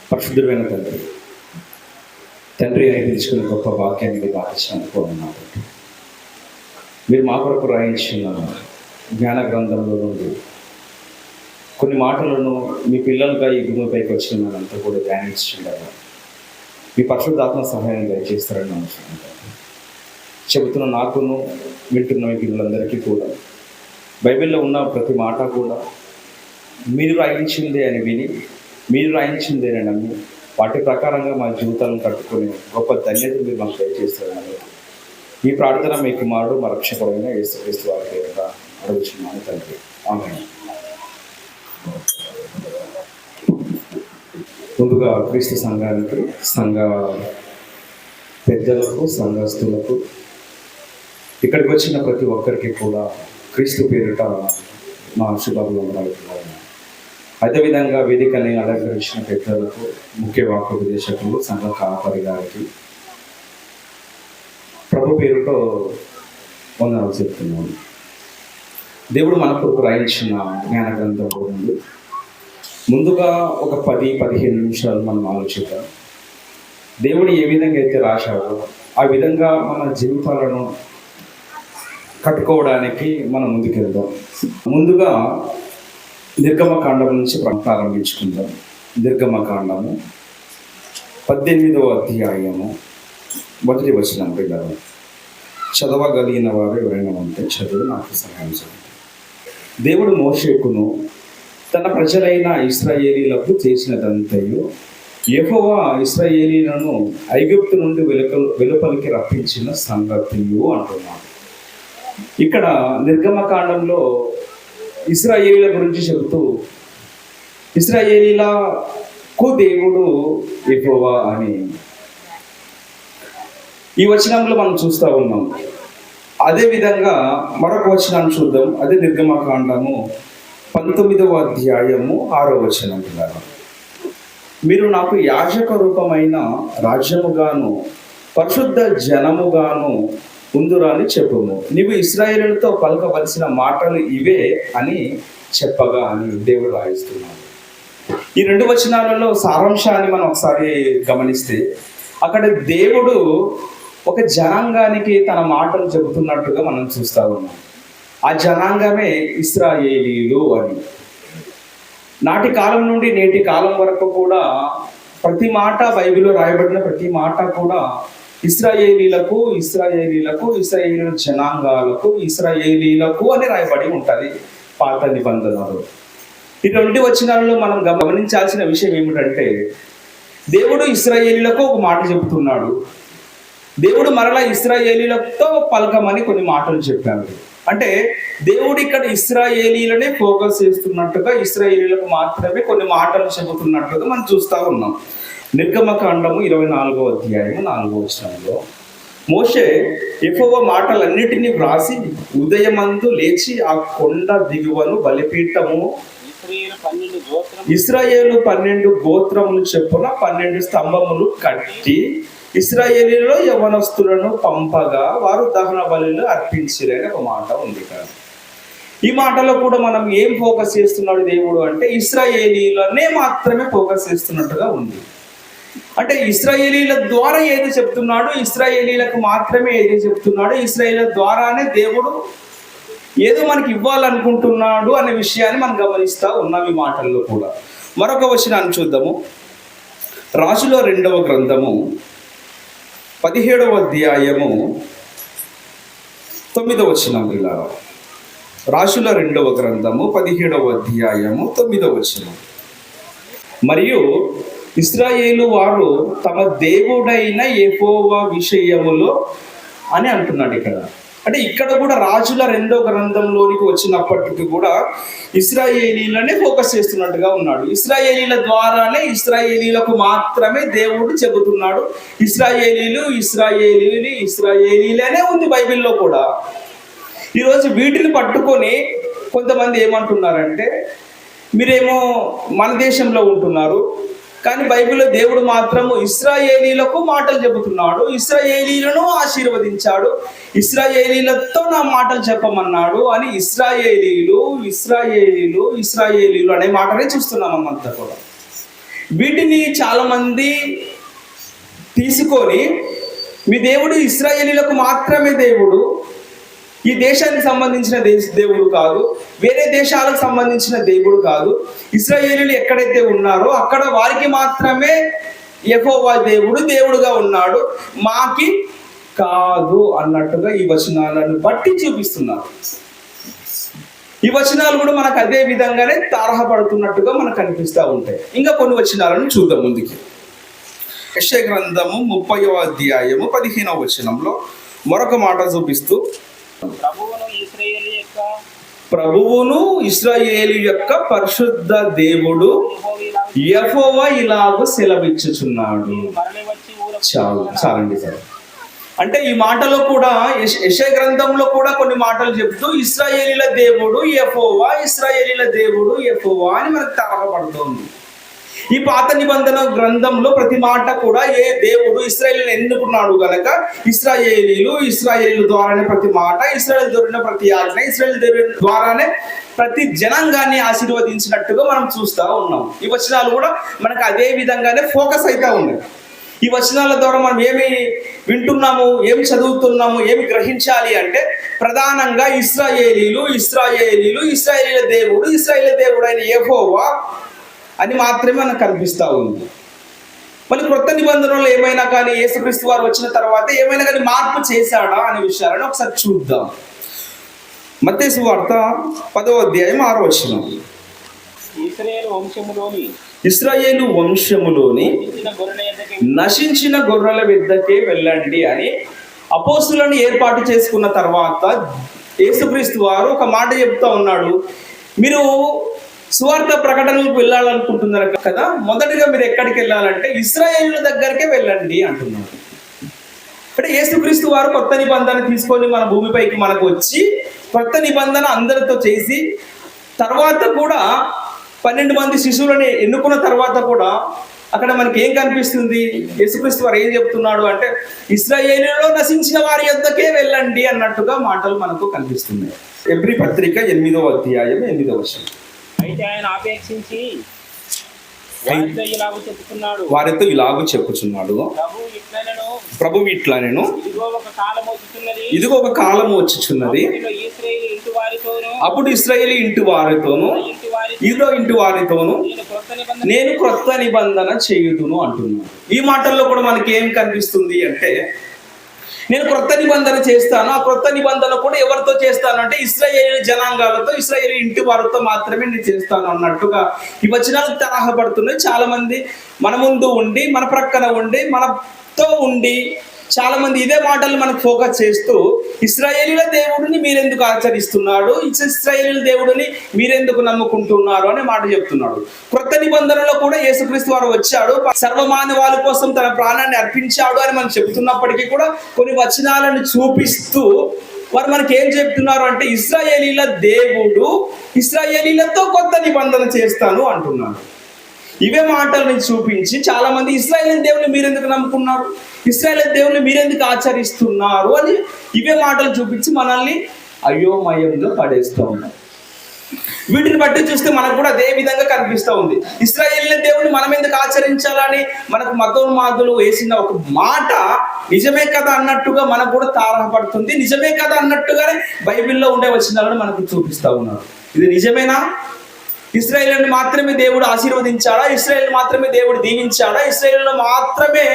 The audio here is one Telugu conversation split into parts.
పరిశుద్ధుడైన తండ్రి అని పిలుచుకునే గొప్ప వాక్యాన్ని మీరు ఆశించాలనుకోనున్నారు. మీరు మా కొరకు రాయించిన జ్ఞాన గ్రంథంలో నుండి కొన్ని మాటలను మీ పిల్లలుగా ఈ భూమిపైకి వచ్చిన మనంతా కూడా ధ్యానించుండగా మీ పరిశుద్ధాత్మ సహాయం దయచేస్తారని నమ్ముతున్నాను. చెబుతున్న నాకును వింటున్న మీ పిల్లలందరికీ కూడా బైబిల్లో ఉన్న ప్రతి మాట కూడా మీరు రాయించిందే అని విని, మీరు రాయించిందే నమ్మి వాటి ప్రకారంగా మా జీవితాలను కట్టుకొని గొప్ప ధన్యత మీరు మాకు దయచేస్తారని ఈ ప్రార్థన మీ కుమారుడు మా రక్షకుడైన యేసుక్రీస్తు వారి పేరుగా అడుగుచున్నాను తండ్రి. ఆమేన్. ముందుగా క్రీస్తు సంఘానికి, సంఘ పెద్దలకు, సంఘస్థులకు, ఇక్కడికి వచ్చిన ప్రతి ఒక్కరికి కూడా క్రీస్తు పేరిట మా శుభాభివందనాలు. అదేవిధంగా వేదికని అలంకరించిన పెద్దలకు, ముఖ్య వాక్యోపదేశకులు, సంఘ కాపరి గారికి ప్రభు పేరుతో వందనాలు చెప్తున్నాను. దేవుడు మన కొరకు రాయించిన జ్ఞాన గ్రంథం ఉంది. ముందుగా ఒక 10-15 నిమిషాలు మనం ఆలోచిద్దాం. దేవుడు ఏ విధంగా అయితే రాశాడో ఆ విధంగా మన జీవితాలను కట్టుకోవడానికి మనం ముందుకెళ్దాం. ముందుగా నిర్గమకాండం నుంచి ప్రారంభించుకుందాం. నిర్గమకాండము 18వ అధ్యాయము 1వ వచనం పిల్లలు చదవగలిగిన వారు ఎవరైనా ఉంటే చదువు నాకు సహాయం చేయండి. దేవుడు మోషేకును తన ప్రజలైన ఇశ్రాయేలీలకు చేసినదంతయు యెహోవా ఇశ్రాయేలీలను ఐగుప్తు నుండి వెలుపలికి రప్పించిన సంగతియు అంటున్నాడు. ఇక్కడ నిర్గమకాండంలో ఇశ్రాయేలీల గురించి చెబుతూ ఇశ్రాయేలీలకు దేవుడు యెహోవా అని ఈ వచనంలో మనం చూస్తూ ఉన్నాం. అదేవిధంగా మరొక వచనాన్ని చూద్దాం. అదే నిర్గమకాండము 19వ అధ్యాయము 6వ వచనం. మీరు నాకు యాజక రూపమైన రాజ్యముగాను పరిశుద్ధ జనముగాను ఉందురాని చెప్పుము, నీవు ఇశ్రాయేలులతో పలకవలసిన మాటలు ఇవే అని చెప్పగా అని దేవుడు రాయిస్తున్నాడు. ఈ 2 వచనాలలో సారాంశాన్ని మనం ఒకసారి గమనిస్తే అక్కడ దేవుడు ఒక జనాంగానికి తన మాటలు చెబుతున్నట్టుగా మనం చూస్తూ ఉన్నాం. ఆ జనాంగమే ఇశ్రాయేలీలు అని. నాటి కాలం నుండి నేటి కాలం వరకు కూడా ప్రతి మాట బైబిల్లో రాయబడిన ప్రతి మాట కూడా ఇశ్రాయేలీలకు జనాంగాలకు ఇశ్రాయేలీలకు అని రాయబడి ఉంటుంది పాత నిబంధనలు. ఈ 2 వచనాలలో మనం గమనించాల్సిన విషయం ఏమిటంటే దేవుడు ఇశ్రాయేలీలకు ఒక మాట చెబుతున్నాడు. దేవుడు మరలా ఇశ్రాయేలీలతో పలకమని కొన్ని మాటలు చెప్పాడు. అంటే దేవుడు ఇక్కడ ఇశ్రాయేలీలనే ఫోకస్ చేస్తున్నట్టుగా ఇశ్రాయేలీలకు మాత్రమే కొన్ని మాటలు చెబుతున్నట్టుగా మనం చూస్తూ ఉన్నాం. నిర్గమకాండము 24వ అధ్యాయము 4వ వచనంలో మోషే యెహోవా మాటలన్నిటినీ వ్రాసి ఉదయమందు లేచి ఆ కొండ దిగువను బలిపీఠము ఇశ్రాయేలు 12 గోత్రములు చెప్పున 12 స్తంభములు కట్టి ఇశ్రాయేలీలో యవనస్తులను పంపగా వారు దహన బలులు అర్పించిరని ఒక మాట ఉంది కదా. ఈ మాటలో కూడా మనం ఏం ఫోకస్ చేస్తున్నాడు దేవుడు అంటే ఇశ్రాయేలీలనే మాత్రమే ఫోకస్ చేస్తున్నట్టుగా ఉంది. అంటే ఇశ్రాయేలీల ద్వారా ఏది చెప్తున్నాడు, ఇశ్రాయేలీలకు మాత్రమే ఏది చెప్తున్నాడు, ఇశ్రాయేలీల ద్వారానే దేవుడు ఏదో మనకి ఇవ్వాలనుకుంటున్నాడు అనే విషయాన్ని మనం గమనిస్తూ ఉన్నాం ఈ మాటల్లో కూడా. మరొక వచనాన్ని చూద్దాము. రాజుల 2వ గ్రంథము 17వ అధ్యాయము 9వ వచనం. ఇలా రాజుల 2వ గ్రంథము 17వ అధ్యాయము 9వ వచనం. మరియు ఇశ్రాయేలు వారు తమ దేవుడైన యెహోవా విషయములో అని అంటున్నాడు ఇక్కడ. అంటే ఇక్కడ కూడా రాజుల 2వ గ్రంథంలోనికి వచ్చినప్పటికీ కూడా ఇశ్రాయేలీలనే ఫోకస్ చేస్తున్నట్టుగా ఉన్నాడు. ఇశ్రాయేలీల ద్వారానే ఇశ్రాయేలీలకు మాత్రమే దేవుడు చెబుతున్నాడు. ఇశ్రాయేలీలనే ఉంది బైబిల్లో కూడా. ఈరోజు వీటిని పట్టుకొని కొంతమంది ఏమంటున్నారంటే మీరేమో మన దేశంలో ఉంటున్నారు, కానీ బైబిల్లో దేవుడు మాత్రము ఇశ్రాయేలీలకు మాటలు చెబుతున్నాడు, ఇశ్రాయేలీలను ఆశీర్వదించాడు, ఇశ్రాయేలీలతో నా మాటలు చెప్పమన్నాడు అని ఇశ్రాయేలీలు అనే మాటనే చూస్తున్నాం అన్నంతా కూడా. వీటిని చాలా మంది తీసుకొని మీ దేవుడు ఇశ్రాయేలీలకు మాత్రమే దేవుడు, ఈ దేశానికి సంబంధించిన దేవుడు కాదు, వేరే దేశాలకు సంబంధించిన దేవుడు కాదు, ఇశ్రాయేలీలు ఎక్కడైతే ఉన్నారో అక్కడ వారికి మాత్రమే యెహోవా దేవుడుగా ఉన్నాడు, మాకి కాదు అన్నట్టుగా ఈ వచనాలను బట్టి చూపిస్తున్నారు. ఈ వచనాలు కూడా మనకు అదే విధంగానే తారహపడుతున్నట్టుగా మనకు కనిపిస్తూ ఉంటాయి. ఇంకా కొన్ని వచనాలను చూద్దాం ముందుకి. యెషయా గ్రంథము 30వ అధ్యాయము 15వ వచనంలో మరొక మాట చూపిస్తూ, ప్రభువును ఇశ్రాయేలు యొక్క పరిశుద్ధ దేవుడు యెహోవా ఇలాగూ సెలవిచ్చుచున్నాడు. చాలండి సార్. అంటే ఈ మాటలో కూడా యెషయా గ్రంథంలో కూడా కొన్ని మాటలు చెప్తూ ఇశ్రాయేలీల దేవుడు యెహోవా, ఇశ్రాయేలీల దేవుడు యెహోవా అని మనకు తారకపడుతోంది. ఈ పాత నిబంధన గ్రంథంలో ప్రతి మాట కూడా ఏ దేవుడు ఇశ్రాయేలుని ఎన్నుకున్నాడు గనక ఇశ్రాయేలు ద్వారానే ప్రతి మాట, ఇశ్రాయేలు దొరికిన ప్రతి ఆజ్ఞ, ఇశ్రాయేలు ద్వారానే ప్రతి జనాంగాన్ని ఆశీర్వదించినట్టుగా మనం చూస్తూ ఉన్నాం. ఈ వచనాలు కూడా మనకు అదే విధంగానే ఫోకస్ అవుతా ఉన్నాయి. ఈ వచనాల ద్వారా మనం ఏమి వింటున్నాము, ఏమి చదువుతున్నాము, ఏమి గ్రహించాలి అంటే ప్రధానంగా ఇశ్రాయేలీల దేవుడు అయిన యెహోవా అని మాత్రమే మనకు కనిపిస్తూ ఉంది. మళ్ళీ క్రొత్త నిబంధనలో ఏమైనా కానీ యేసుక్రీస్తు వారు వచ్చిన తర్వాత ఏమైనా కానీ మార్పు చేశాడా అనే విషయాలను ఒకసారి చూద్దాం. మత్తయి సువార్త 10వ అధ్యాయం 6వ వచనం, ఇశ్రాయేలు వంశములోని నశించిన గొర్రెల వద్దకే వెళ్ళండి అని అపోస్తులను ఏర్పాటు చేసుకున్న తర్వాత యేసుక్రీస్తు వారు ఒక మాట చెప్తా ఉన్నాడు. మీరు సువార్త ప్రకటనలకు వెళ్ళాలనుకుంటున్నారు కదా, మొదటిగా మీరు ఎక్కడికి వెళ్ళాలంటే ఇశ్రాయేలు దగ్గరికే వెళ్ళండి అంటున్నారు. అంటే యేసుక్రీస్తు వారు కొత్త నిబంధన తీసుకొని మన భూమిపైకి మనకు వచ్చి కొత్త నిబంధన అందరితో చేసి తర్వాత కూడా 12 మంది శిశువులని ఎన్నుకున్న తర్వాత కూడా అక్కడ మనకి ఏం కనిపిస్తుంది? యేసుక్రీస్తు వారు ఏం చెప్తున్నాడు అంటే ఇశ్రాయేలులో నశించిన వారి యొద్దకే వెళ్ళండి అన్నట్టుగా మాటలు మనకు కనిపిస్తున్నాయి. ఎబ్రీ పత్రిక 8వ అధ్యాయం 8వ వచనం, అయితే ఆయన ఆపేక్షించి వారితో ఇలాగూ చెప్పుచున్నాడు, ప్రభు ఇట్లా నేను ఇదిగో ఒక కాలము వచ్చుచున్నది, అప్పుడు ఇశ్రాయేలు ఇంటి వారితోను ఇదో ఇంటి వారితోను నేను క్రొత్త నిబంధన చేయుదును అంటున్నాను. ఈ మాటల్లో కూడా మనకి ఏం కనిపిస్తుంది అంటే నేను క్రొత్త నిబంధన చేస్తాను, ఆ క్రొత్త నిబంధన కూడా ఎవరితో చేస్తాను అంటే ఇశ్రాయేలు జనాంగాలతో, ఇశ్రాయేలు ఇంటి వారితో మాత్రమే నేను చేస్తాను అన్నట్టుగా ఈ వచనాలు తరహపడుతున్నాయి. చాలా మంది మన ముందు ఉండి, మన ప్రక్కన ఉండి, మనతో ఉండి చాలా మంది ఇదే మాటలు మనకు ఫోకస్ చేస్తూ ఇశ్రాయేలీల దేవుడిని మీరెందుకు ఆచరిస్తున్నాడు, ఇశ్రాయేలీల దేవుడిని మీరెందుకు నమ్ముకుంటున్నారు అనే మాట చెప్తున్నాడు. క్రొత్త నిబంధనలో కూడా యేసుక్రీస్తు వారు వచ్చాడు, సర్వమానవాళి కోసం తన ప్రాణాన్ని అర్పించాడు అని మనం చెబుతున్నప్పటికీ కూడా కొన్ని వచనాలను చూపిస్తూ వారు మనకి ఏం చెప్తున్నారు అంటే ఇశ్రాయేలీల దేవుడు ఇశ్రాయేలీలతో కొత్త నిబంధన చేస్తాను అంటున్నాడు. ఇవే మాటలను చూపించి చాలా మంది ఇశ్రాయేలు దేవుని మీరెందుకు నమ్ముకున్నారు, ఇశ్రాయేలు దేవుని మీరెందుకు ఆచరిస్తున్నారు అని ఇవే మాటలు చూపించి మనల్ని అయోమయంలో పడేస్తూ ఉన్నారు. వీటిని బట్టి చూస్తే మనకు కూడా అదే విధంగా కనిపిస్తూ ఉంది. ఇశ్రాయేలు దేవుని మనం ఎందుకు ఆచరించాలని మనకు మతోన్మాదులు వేసిన ఒక మాట నిజమే కదా అన్నట్టుగా మనకు కూడా తారహపడుతుంది. నిజమే కదా అన్నట్టుగానే బైబిల్లో ఉండే వచనాలను మనకు చూపిస్తూ ఉన్నారు. ఇది నిజమేనా? ఇశ్రాయేలుని మాత్రమే దేవుడు ఆశీర్వదించాడా? ఇశ్రాయేలు మాత్రమే దేవుడు దీవించాడా? ఇశ్రాయేలులో మాత్రమే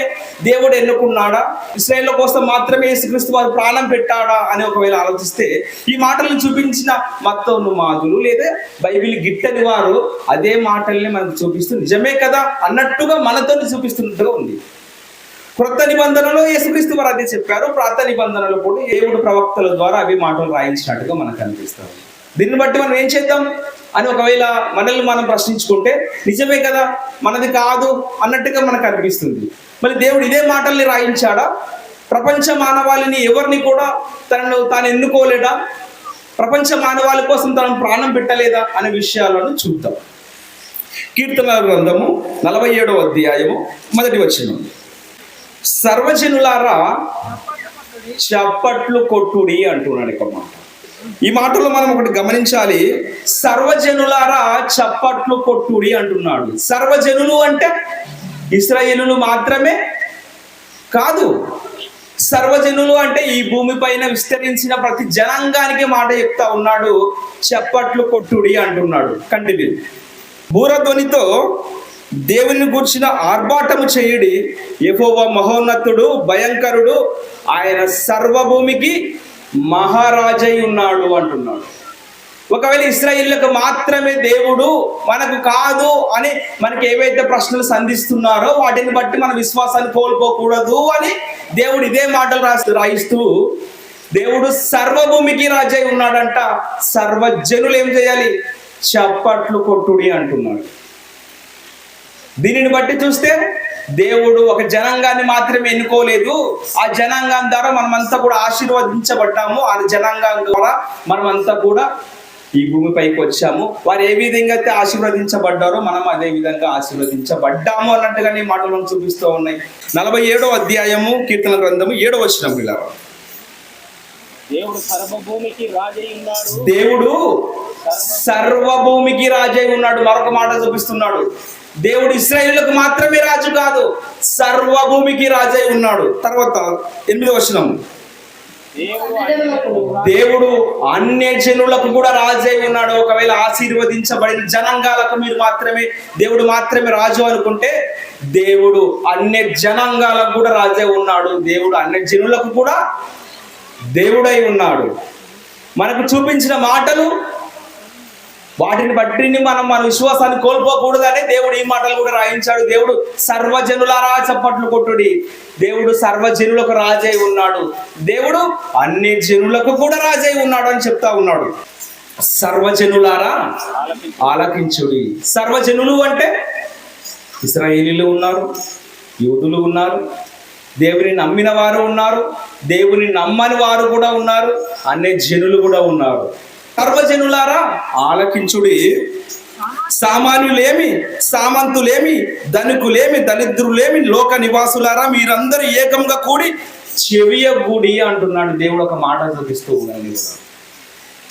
దేవుడు ఎన్నుకున్నాడా? ఇశ్రాయేలు కోసం మాత్రమే యేసుక్రీస్తు వారు ప్రాణం పెట్టాడా అని ఒకవేళ ఆలోచిస్తే ఈ మాటలను చూపించిన మతోన్మాదులు లేదా బైబిల్ గిట్టని వారు అదే మాటల్ని మనకు చూపిస్తూ నిజమే కదా అన్నట్టుగా మనతో చూపిస్తున్నట్టుగా ఉంది. క్రొత్త నిబంధనలో యేసుక్రీస్తు వారు అదే చెప్పారు, పాత నిబంధనలో కూడా దేవుడు ప్రవక్తల ద్వారా అవి మాటలు రాయించినట్టుగా మనకు అనిపిస్తారు. దీన్ని బట్టి మనం ఏం చేద్దాం అని ఒకవేళ మనల్ని మనం ప్రశ్నించుకుంటే నిజమే కదా, మనది కాదు అన్నట్టుగా మనకు అనిపిస్తుంది. మరి దేవుడు ఇదే మాటల్ని రాయించాడా? ప్రపంచ మానవాళిని ఎవరిని కూడా తాను ఎన్నుకోలేదా? ప్రపంచ మానవాళి కోసం తను ప్రాణం పెట్టలేదా అనే విషయాలను చూద్దాం. కీర్తనల గ్రంథము 47వ అధ్యాయము 1వ వచనం. సర్వజనులారా చప్పట్లు కొట్టుడి అంటున్నాడు ఇక మాట. ఈ మాటలో మనం ఒకటి గమనించాలి. సర్వజనులారా చప్పట్లు కొట్టుడి అంటున్నాడు. సర్వజనులు అంటే ఇశ్రాయేలులు మాత్రమే కాదు. సర్వజనులు అంటే ఈ భూమి పైన విస్తరించిన ప్రతి జనాంగానికి మాట చెప్తా ఉన్నాడు. చప్పట్లు కొట్టుడి అంటున్నాడు. కంటిన్యూ. బూరధ్వనితో దేవుని గూర్చిన ఆర్భాటము చేయుడి. యెహోవా మహోన్నతుడు, భయంకరుడు, ఆయన సర్వభూమికి మహారాజై ఉన్నాడు అంటున్నాడు. ఒకవేళ ఇశ్రాయేలులకు మాత్రమే దేవుడు, మనకు కాదు అని మనకి ఏవైతే ప్రశ్నలు సంధిస్తున్నారో వాటిని బట్టి మన విశ్వాసాన్ని కోల్పోకూడదు అని దేవుడు ఇదే మాటలు రాయిస్తూ దేవుడు సర్వభూమికి రాజై ఉన్నాడంట. సర్వజనులు ఏం చేయాలి? చప్పట్లు కొట్టుడి అంటున్నాడు. దీనిని బట్టి చూస్తే దేవుడు ఒక జనాంగాన్ని మాత్రమే ఎన్నుకోలేదు. ఆ జనాంగం ద్వారా మనమంతా కూడా ఆశీర్వదించబడ్డాము. ఆ జనాంగం ద్వారా మనమంతా కూడా ఈ భూమిపైకి వచ్చాము. వారు ఏ విధంగా అయితే ఆశీర్వదించబడ్డారో మనం అదే విధంగా ఆశీర్వదించబడ్డాము అన్నట్టుగానే ఈ మాటలు మనం చూపిస్తూ ఉన్నాయి. 47వ అధ్యాయము కీర్తన గ్రంథము 7వ వచనం పిల్లలు. దేవుడు సర్వభూమికి రాజై ఉన్నాడు. దేవుడు సర్వభూమికి రాజై ఉన్నాడు. మరొక మాట చూపిస్తున్నాడు. దేవుడు ఇశ్రాయేలులకు మాత్రమే రాజు కాదు, సర్వభూమికి రాజై ఉన్నాడు. తర్వాత 8వ వచనం. దేవుడు అన్య జనులకు కూడా రాజై ఉన్నాడు. ఒకవేళ ఆశీర్వదించబడిన జనాంగాలకు దేవుడు మాత్రమే రాజు అనుకుంటే, దేవుడు అన్య జనాంగాలకు కూడా రాజై ఉన్నాడు. దేవుడు అన్య జనులకు కూడా దేవుడై ఉన్నాడు. మనకు చూపించిన మాటలు, వాటిని బట్టి మనం మన విశ్వాసాన్ని కోల్పోకూడదని దేవుడు ఈ మాటలు కూడా రాయించాడు. దేవుడు సర్వజనులారా చప్పట్లు కొట్టుడి. దేవుడు సర్వజనులకు రాజై ఉన్నాడు. దేవుడు అన్ని జనులకు కూడా రాజై ఉన్నాడు అని చెప్తా ఉన్నాడు. సర్వజనులారా ఆలకించుడి. సర్వజనులు అంటే ఇశ్రాయేలీలు ఉన్నారు, యూదులు ఉన్నారు, దేవుని నమ్మిన వారు ఉన్నారు, దేవుని నమ్మని వారు కూడా ఉన్నారు, అన్ని జనులు కూడా ఉన్నారు. సర్వజనులారా ఆలకించుడి. సామాన్యులేమి, సామంతులేమి, ధనికులేమి, దరిద్రులేమి, లోక నివాసులారా మీరందరూ ఏకంగా కూడి చెవియగూడి అంటున్నాడు. దేవుడు ఒక మాట చూపిస్తూ ఉన్నాడు.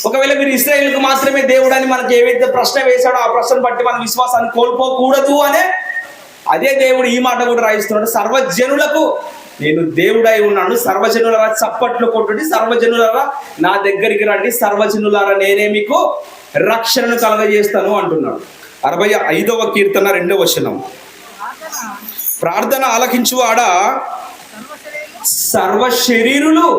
ఒకవేళ మీరు ఇశ్రాయేలుకు మాత్రమే దేవుడు అని మనకి ఏవైతే ప్రశ్న వేశాడో ఆ ప్రశ్నను బట్టి మన విశ్వాసాన్ని కోల్పోకూడదు అనే అదే దేవుడు ఈ మాట కూడా రాయిస్తున్నాడు. సర్వజనులకు నేను దేవుడై ఉన్నాను. సర్వజనులారా చప్పట్లు కొట్టుడి. సర్వజనులారా నా దగ్గరికి రండి. సర్వజనులారా నేనే మీకు రక్షణను కలగజేస్తాను అంటున్నాడు. 65వ కీర్తన 2వ వచనం. ప్రార్థన ఆలకించువాడా, సర్వ శరీరులు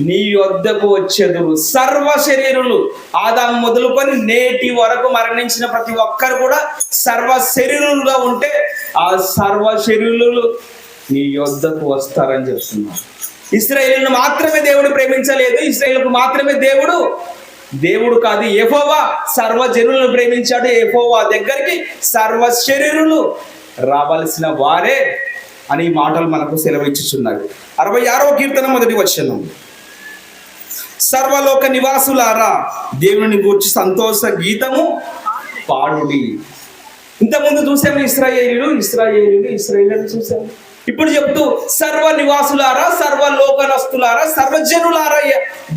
నీ యొద్దకు వచ్చెదరు. సర్వ శరీరులు, ఆదాము మొదలుకొని నేటి వరకు మరణించిన ప్రతి ఒక్కరు కూడా సర్వ శరీరులుగా ఉంటే ఆ సర్వ శరీరులు నీ యొద్దకు వస్తారని చెప్తున్నారు. ఇశ్రాయేలును మాత్రమే దేవుడు ప్రేమించలేదు. ఇశ్రాయేలుకు మాత్రమే దేవుడు కాదు, యెహోవా సర్వజనులను ప్రేమించాడు. యెహోవా దగ్గరికి సర్వ శరీరులు రావలసిన వారే అని ఈ మాటలు మనకు సెలవిచ్చుచున్నారు. 66వ కీర్తన 1వ వచనం. సర్వలోక నివాసులారా దేవుని గూర్చి సంతోష గీతము పాడుడి. ఇంతకుముందు చూసాము ఇశ్రాయేలీయులు చూసాము. ఇప్పుడు చెప్తూ సర్వ నివాసులారా, సర్వలోకనస్తులారా, సర్వజనులారా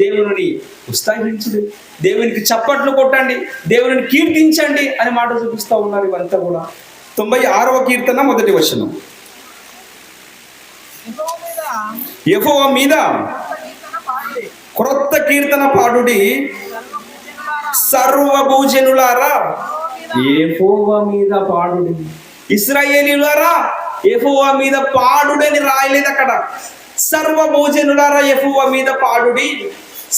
దేవుని ఉత్సాహించుడి, దేవునికి చప్పట్లు కొట్టండి, దేవుని కీర్తించండి అని మాట చూపిస్తూ ఉన్నారు. ఇవంతా కూడా 96వ కీర్తన 1వ వచనం. యెహోవా మీద క్రొత్త కీర్తన పాడుడి. సర్వభూజనులారా యెహోవా మీద పాడుడి. ఇశ్రాయేలీయులారా యెహోవా మీద పాడుడని రాయలేదు అక్కడ. సర్వభూజనులారా యెహోవా మీద పాడుడి.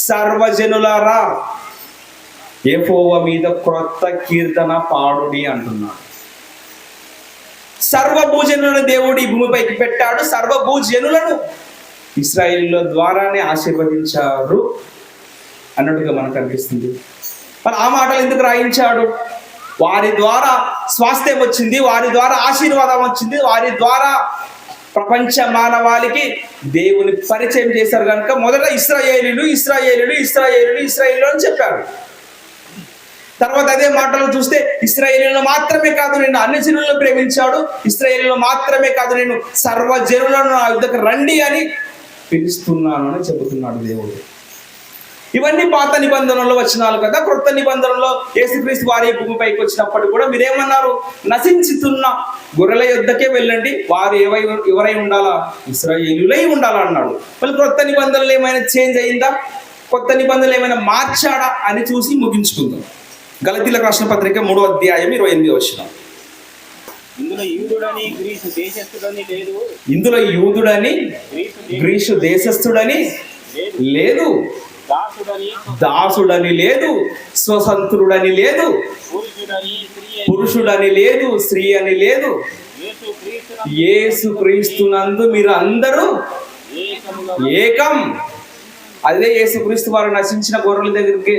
సర్వజనులారా యెహోవా మీద క్రొత్త కీర్తన పాడుడి అంటున్నాడు. సర్వభూజనులను దేవుడు ఈ భూమిపైకి పెట్టాడు. సర్వభూజనులను ఇశ్రాయేలీయుల ద్వారానే ఆశీర్వదించారు అన్నట్టుగా మనకు అనిపిస్తుంది. మరి ఆ మాటలు ఎందుకు రాయించాడు? వారి ద్వారా స్వాస్థ్యం వచ్చింది, వారి ద్వారా ఆశీర్వాదం వచ్చింది, వారి ద్వారా ప్రపంచ మానవాళికి దేవుని పరిచయం చేశారు కనుక మొదట ఇశ్రాయేలీయులు అని చెప్పారు. తర్వాత అదే మాటలు చూస్తే ఇశ్రాయేలులను మాత్రమే కాదు నేను అన్ని జనులను ప్రేమించాడు, ఇశ్రాయేలులను మాత్రమే కాదు నేను సర్వజనులను నా యుద్ధకు రండి అని పిలుస్తున్నాను అని చెబుతున్నాడు దేవుడు. ఇవన్నీ పాత నిబంధనలో వచనాలు కదా. క్రొత్త నిబంధనలో యేసుక్రీస్తు వారి భూమిపైకి వచ్చినప్పుడు కూడా మీరేమన్నారు? నశించుతున్న గొర్రెల యుద్ధకే వెళ్ళండి, వారు ఎవరై ఉండాలా? ఇశ్రాయేలులై ఉండాలా అన్నాడు. మళ్ళీ క్రొత్త నిబంధనలు ఏమైనా చేంజ్ అయిందా? కొత్త నిబంధనలు ఏమైనా మార్చాడా అని చూసి ముగించుకుందాం. గలతీయులకు రాసిన పత్రిక 3వ అధ్యాయం 28వ వచనం. ఇందులో యూదుడని గ్రీసు దేశస్థుడని లేదు, ఇందులో యూదుడని గ్రీసు దేశస్థుడని లేదు, దాసుడని లేదు, స్వతంత్రుడని లేదు, పురుషుడని లేదు, స్త్రీ అని లేదు, యేసుక్రీస్తునందు మీరు అందరూ ఏకం. అదే యేసుక్రీస్తు వారు నశించిన గొర్రెల దగ్గరికి,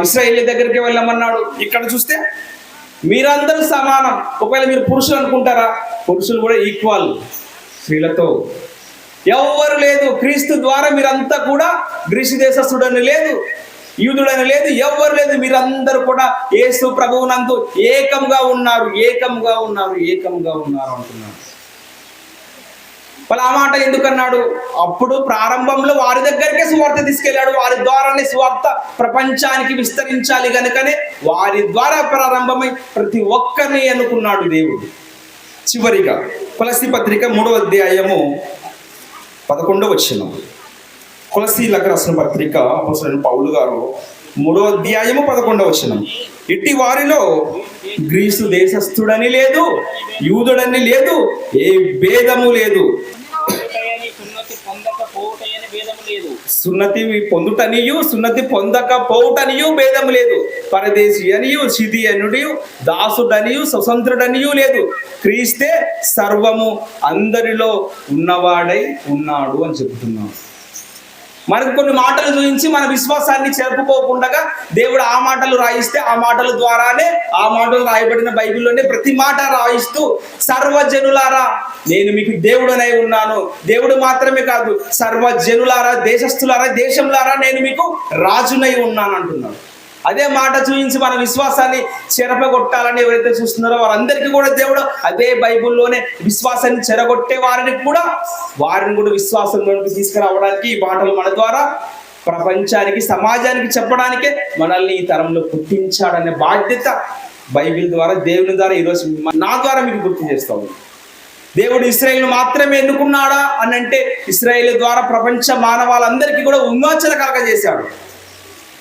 ఇశ్రాయేలు దగ్గరికి వెళ్ళమన్నాడు. ఇక్కడ చూస్తే మీరందరూ సమానం. ఒకవేళ మీరు పురుషులు అనుకుంటారా, పురుషులు కూడా ఈక్వల్ స్త్రీలతో. ఎవ్వరు లేదు. క్రీస్తు ద్వారా మీరంతా కూడా గ్రీసు దేశస్థుడని లేదు, యూదుడని లేదు, ఎవ్వరు లేదు. మీరందరూ కూడా యేసు ప్రభువునందు ఏకంగా ఉన్నారు, ఏకంగా ఉన్నారు, ఏకంగా ఉన్నారు అంటున్నారు. వాళ్ళు ఆ మాట ఎందుకన్నాడు? అప్పుడు ప్రారంభంలో వారి దగ్గరికే సువార్త తీసుకెళ్ళాడు, వారి ద్వారానే సువార్త ప్రపంచానికి విస్తరించాలి కనుకనే వారి ద్వారా ప్రారంభమై ప్రతి ఒక్కరిని అనుకున్నాడు దేవుడు. చివరిగా కొలస్సీ పత్రిక 3వ అధ్యాయము 11వ వచనం. కొలస్సీలకు రాసిన పత్రిక అపోస్తలుడైన పౌలు గారు 3వ అధ్యాయము 11వ వచనం. ఇట్టి వారిలో గ్రీసు దేశస్థుడని లేదు, యూదుడని లేదు, ఏ భేదము లేదు, సున్నతి పొందుటనియు సున్నతి పొందకపోవుటనియు భేదము లేదు, పరదేశి అనియు సిది అనుడియు దాసుడనియు స్వతంత్రుడనియు లేదు, క్రీస్తే సర్వము అందరిలో ఉన్నవాడై ఉన్నాడు అని చెబుతున్నాడు. మనకు కొన్ని మాటలు చూపించి మన విశ్వాసాన్ని చెరుపుకోకుండా దేవుడు ఆ మాటలు రాయిస్తే ఆ మాటల ద్వారానే, ఆ మాటలు రాయబడిన బైబిల్లోనే ప్రతి మాట రాయిస్తూ సర్వజనులారా నేను మీకు దేవుడనై ఉన్నాను, దేవుడు మాత్రమే కాదు సర్వజనులారా, దేశస్థులారా, దేశంలారా నేను మీకు రాజునై ఉన్నాను అంటున్నాడు. అదే మాట చూపించి మన విశ్వాసాన్ని చెరపగొట్టాలని ఎవరైతే చూస్తున్నారో వారందరికీ కూడా దేవుడు అదే బైబిల్లోనే విశ్వాసాన్ని చెరగొట్టే వారిని కూడా విశ్వాసంలోకి తీసుకురావడానికి ఈ మాటలు మన ద్వారా ప్రపంచానికి, సమాజానికి చెప్పడానికే మనల్ని ఈ తరంలో పుట్టించాడనే బాధ్యత బైబిల్ ద్వారా, దేవుని ద్వారా ఈరోజు నా ద్వారా మీకు గుర్తు చేస్తాము. దేవుడు ఇశ్రాయేలును మాత్రమే ఎన్నుకున్నాడా అని అంటే ఇశ్రాయేలు ద్వారా ప్రపంచ మానవాళ్ళందరికీ కూడా విమోచన కలగజేశాడు.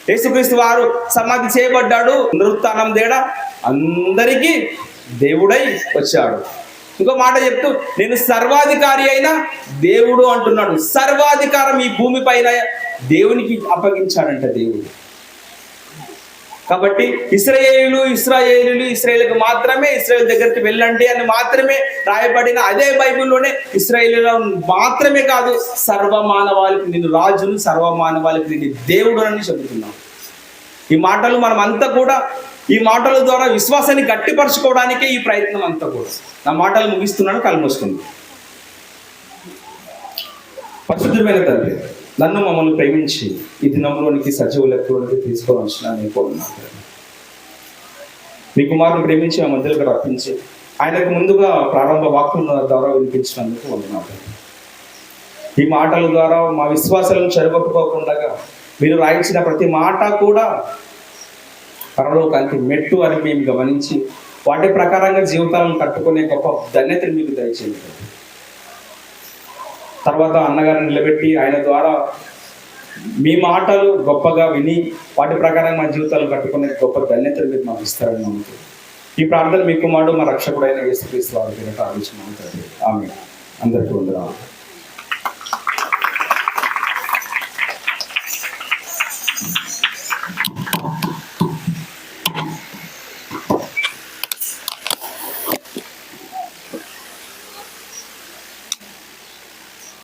యేసుక్రీస్తు వారు సమాధి చేయబడ్డాడు, పునరుత్థానం తేడా అందరికీ దేవుడై వచ్చాడు. ఇంకో మాట చెప్తూ నేను సర్వాధికారి అయిన దేవుడు అంటున్నాడు. సర్వాధికారం ఈ భూమి పైన దేవునికి అప్పగించాడంట దేవుడు. కాబట్టి ఇశ్రాయేలుకు మాత్రమే ఇశ్రాయేలు దగ్గరికి వెళ్ళండి అని మాత్రమే రాయబడిన అదే బైబిల్లోనే ఇశ్రాయేలు మాత్రమే కాదు సర్వమానవాళికి నేను రాజును, సర్వమానవాళికి నేను దేవుడు అని చెబుతున్నాను. ఈ మాటలు మనం అంతా కూడా ఈ మాటల ద్వారా విశ్వాసాన్ని గట్టిపరచుకోవడానికే ఈ ప్రయత్నం అంతా కూడా. నా మాటలు ముగిస్తున్నాను, కళ్ళు మూసుకుంది. పరిశుద్ధమైన తండ్రి, నన్ను మమ్మల్ని ప్రేమించి ఈ దినంలోనికి సజీవ లెక్కలోనికి తీసుకోవాల్సిన కోరుతున్నాను. మీ కుమారుని ప్రేమించి ఆ మధ్యలోకి రప్పించి ఆయనకు ముందుగా ప్రారంభ వాక్యం ద్వారా వినిపించినందుకు వందనాలు. ఈ మాటల ద్వారా మా విశ్వాసాలను చెరగొట్టుకోకుండా మీరు రాయించిన ప్రతి మాట కూడా పరలోకానికి మెట్టు అని మేము గమనించి వాటి ప్రకారంగా జీవితాలను కట్టుకునే గొప్ప ధన్యతను మీకు దయచేయండి. తర్వాత అన్నగారిని నిలబెట్టి ఆయన ద్వారా మీ మాటలు గొప్పగా విని వాటి ప్రకారంగా మా జీవితాలు కట్టుకునే గొప్ప ధన్యతలు మీకు మాకు ఇస్తారని నమ్ముతారు. ఈ ప్రార్థన మీ కుమారుడు మా రక్షకుడైన యేసుక్రీస్తు వారి పేరిట ప్రార్థించున్నాము. ఆమేన్. అందరికీ వందనాలు.